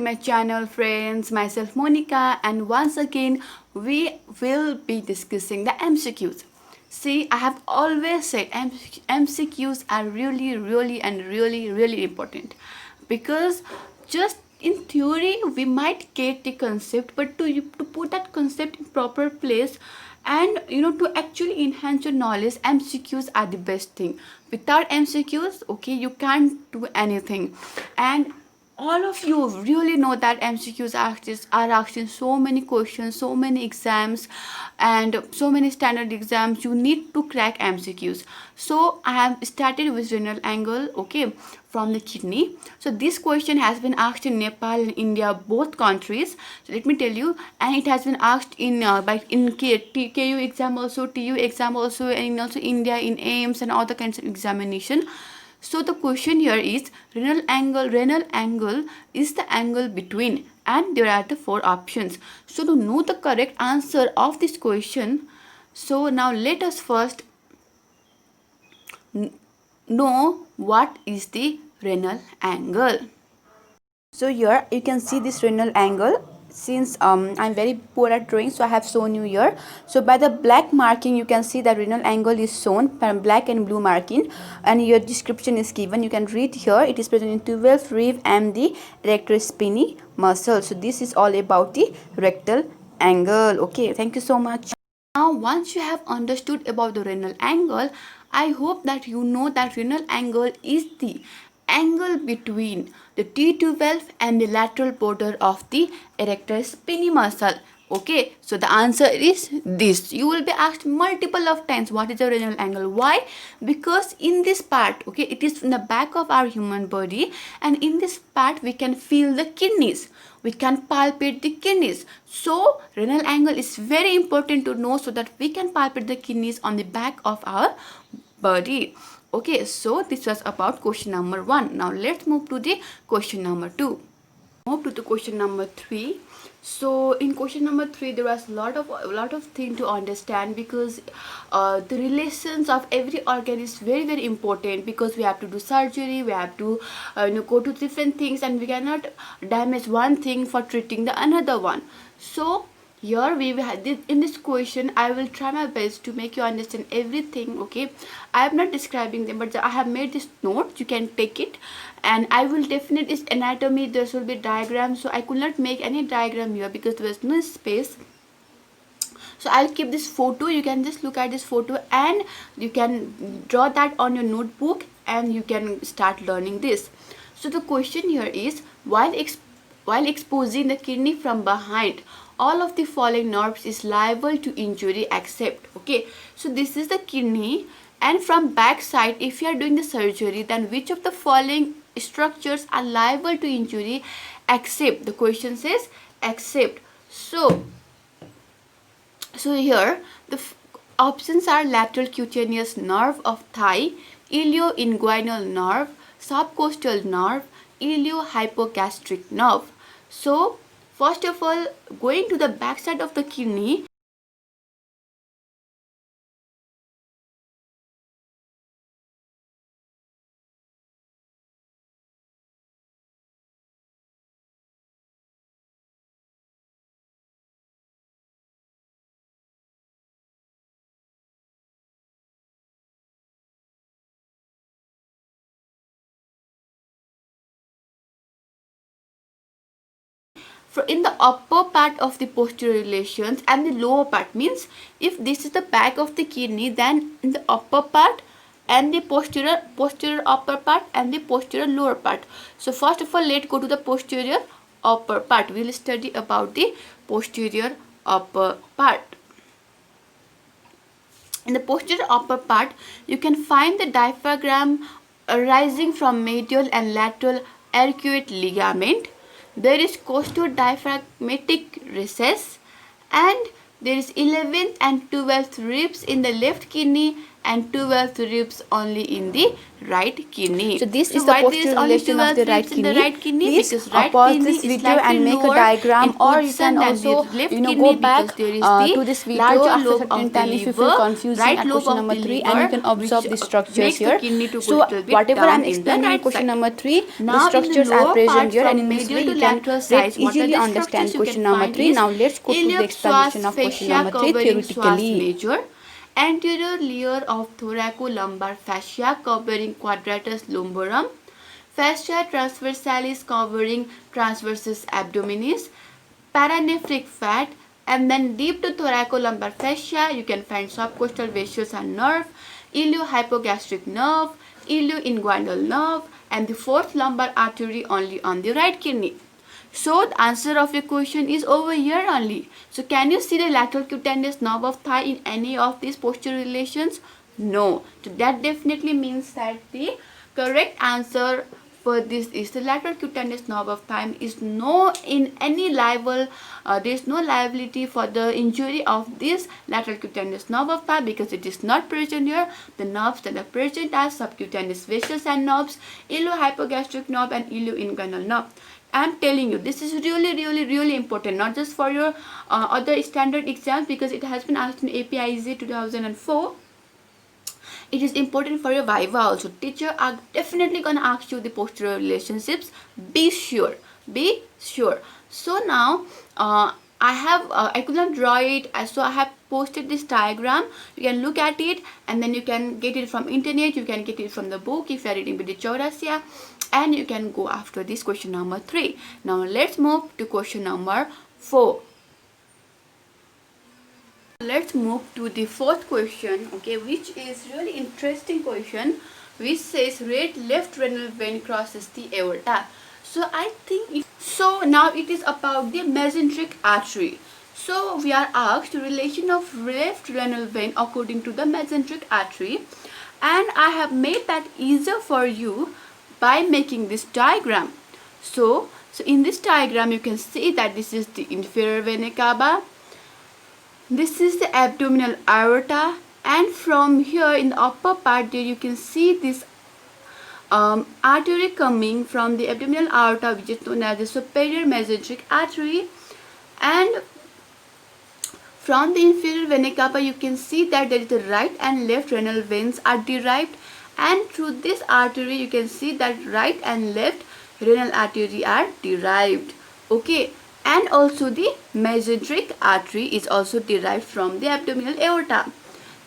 my channel, friends. Myself Monica, and once again we will be discussing the MCQs. See, I have always said MCQs are really important, because just in theory we might get the concept, but to put that concept in proper place and to actually enhance your knowledge, MCQs are the best thing. Without MCQs, okay, you can't do anything. And all of you really know that MCQs are asked in so many questions, so many exams, and so many standard exams. You need to crack MCQs. So I have started with renal angle, okay, from the kidney. So this question has been asked in Nepal and India, both countries. So let me tell you, and it has been asked in KU exam also, TU exam also, and also India in AIIMS and other kinds of examination. So the question here is renal angle. Renal angle is the angle between, and there are the four options. So to know the correct answer of this question, so now let us first know what is the renal angle. So here you can see this renal angle. Since I'm very poor at drawing, so I have shown you here. So by the black marking you can see that renal angle is shown by black and blue marking, and your description is given. You can read here, it is present in 12th rib and the rectospinae muscle. So this is all about the rectal angle. Okay, thank you so much. Now once you have understood about the renal angle, I hope that you know that renal angle is the angle between the T12 and the lateral border of the erector spinae muscle. Okay, so the answer is this. You will be asked multiple of times what is the renal angle. Why? Because in this part, okay, it is in the back of our human body, and in this part we can feel the kidneys, we can palpate the kidneys. So renal angle is very important to know, so that we can palpate the kidneys on the back of our body. Okay, so this was about question number 1. Now let's move to the question number 2. Move to the question number 3. So in question number 3 there was a lot of thing to understand, because the relations of every organ is very important, because we have to do surgery, we have to go to different things, and we cannot damage one thing for treating the another one. So here we had this, in this question I will try my best to make you understand everything. Okay, I am not describing them, but I have made this note, you can take it, and I will definitely, is anatomy, there will be diagrams, so I could not make any diagram here because there was no space. So I'll keep this photo, you can just look at this photo and you can draw that on your notebook and you can start learning this. So the question here is, while exposing the kidney from behind, all of the following nerves is liable to injury except. Okay, so this is the kidney, and from back side if you are doing the surgery, then which of the following structures are liable to injury except? The question says except. So here the options are lateral cutaneous nerve of thigh, ilioinguinal nerve, subcostal nerve, iliohypogastric nerve. So first of all, going to the back side of the kidney, in the upper part of the posterior relations and the lower part, means if this is the back of the kidney, then in the upper part and the posterior upper part and the posterior lower part. So first of all, let's go to the posterior upper part. We will study about the posterior upper part. In the posterior upper part, you can find the diaphragm arising from medial and lateral arcuate ligament. There is costodiaphragmatic recess, and there is 11th and 12th ribs in the left kidney and 12 ribs only in the right kidney. So this is the posterior relation of the right kidney. Please pause this video and make a diagram, or you can also go back to this video after certain time if you feel confusing at question number 3, and you can observe the structures here. So whatever I am explaining in question number 3, the structures are present here, and in this way you can easily understand question number 3. Now let's go to the explanation of question number 3 theoretically. Anterior layer of thoracolumbar fascia covering quadratus lumborum, fascia transversalis covering transversus abdominis, paranephric fat, and then deep to thoracolumbar fascia you can find subcostal vessels and nerve, iliohypogastric nerve, ilioinguinal nerve, and the fourth lumbar artery only on the right kidney. So the answer of your question is over here only. So can you see the lateral cutaneous nerve of thigh in any of these posterior relations? No. So that definitely means that the correct answer for this is the lateral cutaneous nerve of thigh is no in any liable. There is no liability for the injury of this lateral cutaneous nerve of thigh because it is not present here. The nerves that are present are subcutaneous vessels and nerves, iliohypogastric nerve and ilioinguinal nerve. I am telling you, this is really important, not just for your other standard exams, because it has been asked in APIIMS 2004. It is important for your Viva also. Teacher are definitely gonna ask you the posterior relationships. Be sure. So now I could not draw it, so I have posted this diagram. You can look at it, and then you can get it from internet, you can get it from the book if you are reading with the Chaurasia, and you can go after this question number 3. Now let's move to question number 4. Let's move to the fourth question, okay, which is really interesting question, which says right left renal vein crosses the aorta. So I think so now it is about the mesenteric artery. So we are asked the relation of left renal vein according to the mesenteric artery, and I have made that easier for you by making this diagram. So in this diagram you can see that this is the inferior vena cava, this is the abdominal aorta, and from here in the upper part there you can see this artery coming from the abdominal aorta, which is known as the superior mesenteric artery, and from the inferior vena cava you can see that there is the right and left renal veins are derived, and through this artery you can see that right and left renal artery are derived, okay. And also the mesenteric artery is also derived from the abdominal aorta.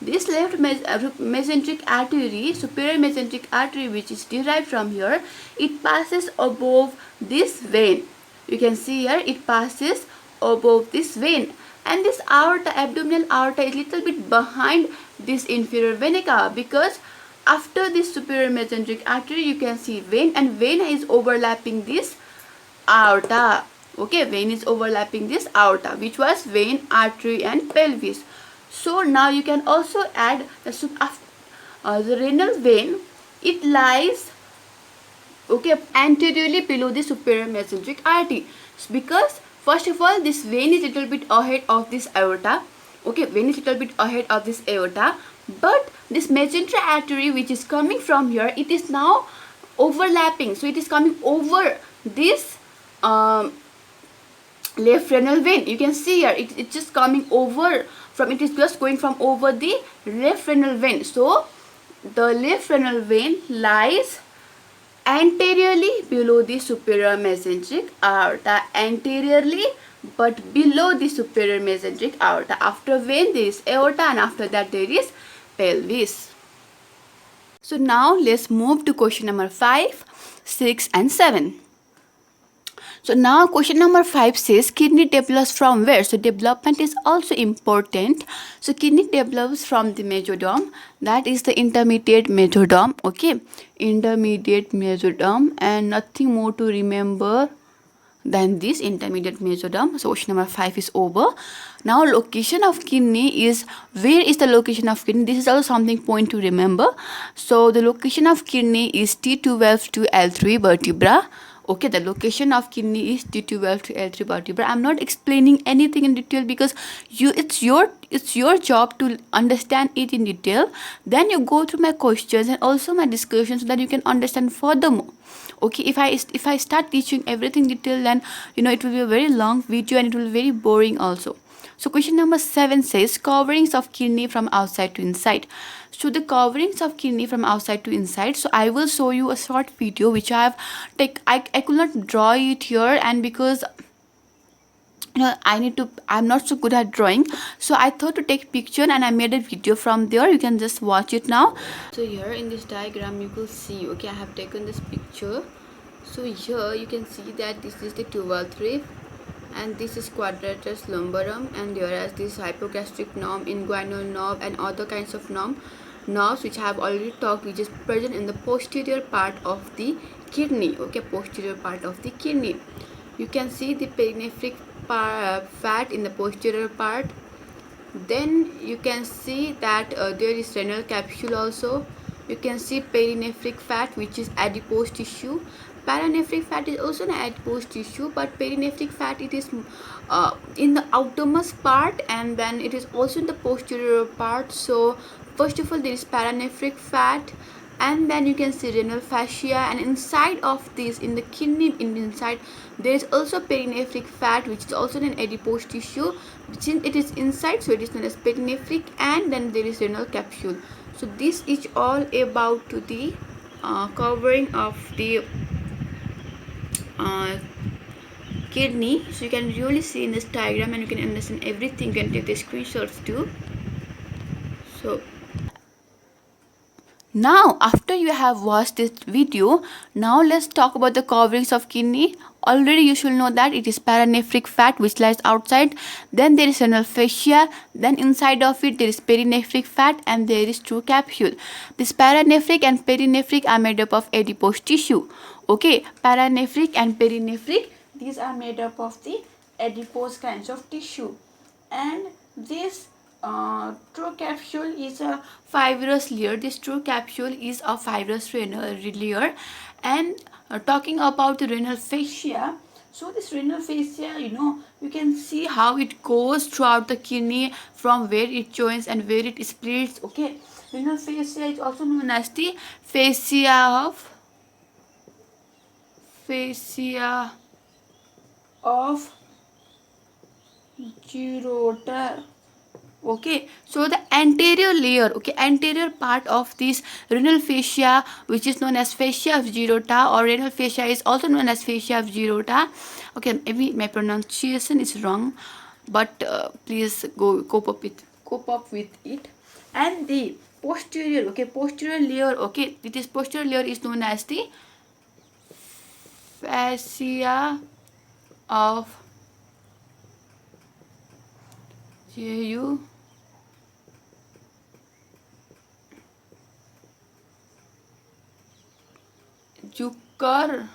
This left mesenteric artery, superior mesenteric artery, which is derived from here, it passes above this vein. You can see here it passes above this vein, and this aorta, abdominal aorta, is little bit behind this inferior vena cava, because after this superior mesenteric artery you can see vein, and vein is overlapping this aorta. Okay, vein is overlapping this aorta, which was vein, artery and pelvis. So now you can also add the renal vein. It lies, okay, anteriorly below the superior mesenteric artery, because first of all this vein is little bit ahead of this aorta. Okay, vein is little bit ahead of this aorta, but this mesenteric artery which is coming from here, it is now overlapping, so it is coming over this left renal vein. You can see here it's just coming over from, it is just going from over the left renal vein. So the left renal vein lies anteriorly below the superior mesenteric aorta, anteriorly but below the superior mesenteric aorta. After vein there is aorta, and after that there is pelvis. So now let's move to question number 5, 6 and 7. So now question number 5 says kidney develops from where? So development is also important. So kidney develops from the mesoderm, that is the intermediate mesoderm, okay, intermediate mesoderm, and nothing more to remember than this intermediate mesoderm. So question number 5 is over. Now location of kidney is, where is the location of kidney? This is also something point to remember. So the location of kidney is T12 to L3 vertebra. Okay, the location of kidney is T12 to L3 vertebra. I'm not explaining anything in detail because it's your job to understand it in detail. Then you go through my questions and also my discussions so that you can understand furthermore. Okay, if I start teaching everything detail, then it will be a very long video and it will be very boring also. So question number 7 says coverings of kidney from outside to inside. So the coverings of kidney from outside to inside. So I will show you a short video which I have I could not draw it here, and because I'm not so good at drawing, so I thought to take picture and I made a video from there. You can just watch it now. So here in this diagram you will see, okay, I have taken this picture. So here you can see that this is the tubal thread and this is quadratus lumborum, and whereas this hypogastric knob, inguinal knob, and other kinds of knobs which I have already talked, which is present in the posterior part of the kidney. Okay, posterior part of the kidney. You can see the perinephric fat in the posterior part. Then you can see that there is renal capsule also. You can see perinephric fat, which is adipose tissue. Paranephric fat is also an adipose tissue, but perinephric fat, it is in the outermost part, and then it is also in the posterior part. So first of all there is paranephric fat, and then you can see renal fascia, and inside of this, in the kidney inside, there is also perinephric fat, which is also an adipose tissue. Since it is inside, so it is known as perinephric, and then there is renal capsule. So this is all about to the covering of the kidney. So you can really see in this diagram and you can understand everything. You can take the screenshots too. So now after you have watched this video, now let's talk about the coverings of kidney. Already you should know that it is paranephric fat which lies outside, then there is renal fascia, then inside of it there is perinephric fat, and there is true capsule. This paranephric and perinephric are made up of adipose tissue. Okay, paranephric and perinephric, these are made up of the adipose kinds of tissue, and this true capsule is a fibrous layer. This true capsule is a fibrous renal layer. And talking about the renal fascia, so this renal fascia, you can see how it goes throughout the kidney, from where it joins and where it splits. Okay, renal fascia is also known as the fascia of Girotar. Okay, so the anterior layer, okay, anterior part of this renal fascia, which is known as fascia of Girotta, or renal fascia is also known as fascia of Girotta. Okay, maybe my pronunciation is wrong, but please cope up with it. And the posterior, okay, posterior layer, okay, this posterior layer is known as the fascia of Zucker.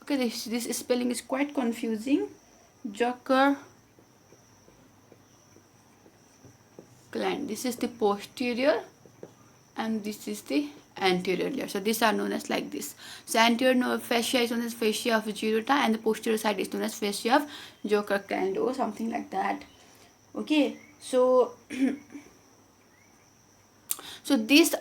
Okay, this spelling is quite confusing. Zucker gland. This is the posterior and this is the anterior layer. So these are known as like this. So anterior fascia is known as fascia of Girotta, and the posterior side is known as fascia of Zucker gland, or something like that. Okay, so so these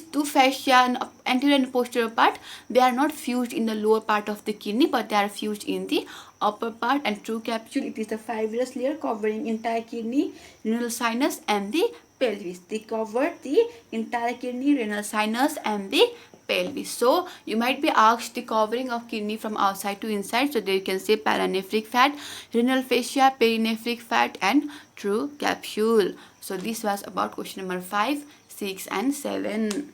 two fascia, anterior and posterior part, they are not fused in the lower part of the kidney, but they are fused in the upper part. And true capsule, it is the fibrous layer covering entire kidney, renal sinus, and the pelvis. They cover the entire kidney, renal sinus, and the pelvis. So you might be asked the covering of kidney from outside to inside. So there you can say paranephric fat, renal fascia, perinephric fat, and true capsule. So this was about question number 5, 6, and 7.